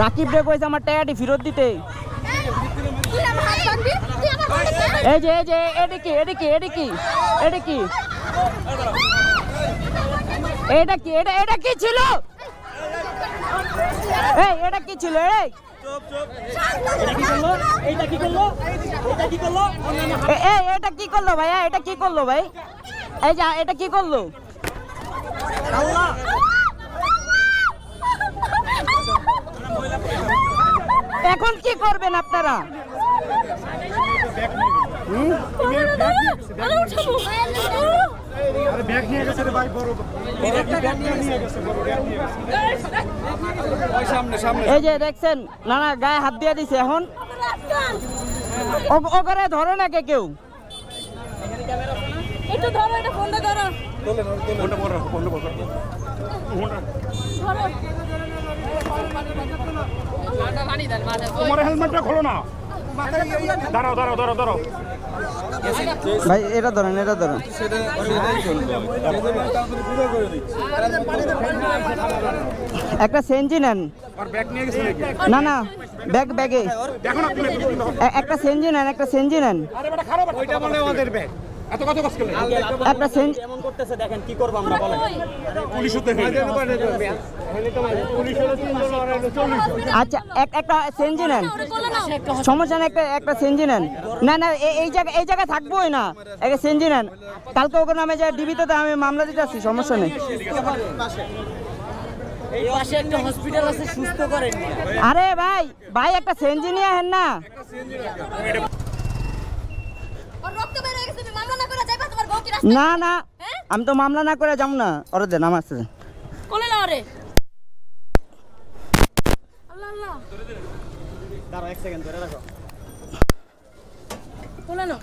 রাকিব রে কইছে আমার টাকাটি ফেরত দিতে। এই যে এটা কি এটা কি এটা কি এটা কি এটা কি এটা কি ছিল? এই এটা কি ছিল? এই এটা কি করলো? এটা কি করলো? এটা কি করলো? এই এটা কি করলো ভাইয়া? এটা কি করলো ভাই? এই যে এটা কি করলো? আল্লাহ এখন কি করবেন আপনারা? এই যে দেখছেন না না গায়ে হাত দিয়ে দিছে। এখন ওখানে ধরে না কেউ। একটু ধরো, এটা ফোনটা ধরো। তোমার হেলমেটটা খোলো না। দাঁড়াও দাঁড়াও দাঁড়াও দাঁড়াও ভাই এটা ধরেন এটা ধরেন। একটা সেঞ্জি নেন। না না ব্যাগে একটা সেঞ্জি নেন, একটা সেঞ্জি নেন। একটা সেঞ্জি এমন করতেছে দেখেন কি করব আমরা বলেন। আচ্ছা একটা সেঞ্জি নেন, সমস্যা নেই। একটা সেঞ্জি নেন। না না এই জায়গায় থাকবোই না, একটা সেঞ্জি নেন। কালকে ওকে নামে যায় ডিবিতে আমি মামলা দিতে আসছি, সমস্যা নেই। এই পাশে একটা হসপিটাল আছে, সুস্থ করেন। আরে ভাই একটা সেঞ্জি নিয়ে আহেন না। না না আমি তো মামলা না করে যাবো না। ওরে দেন আমার আসছে কোলে না রে। আল্লাহ আল্লাহ দাঁড়াও এক সেকেন্ড ধরে রাখো। কোলে না।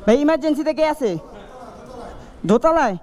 ভাই ইমার্জেন্সিতে কে আছে দোতলায়?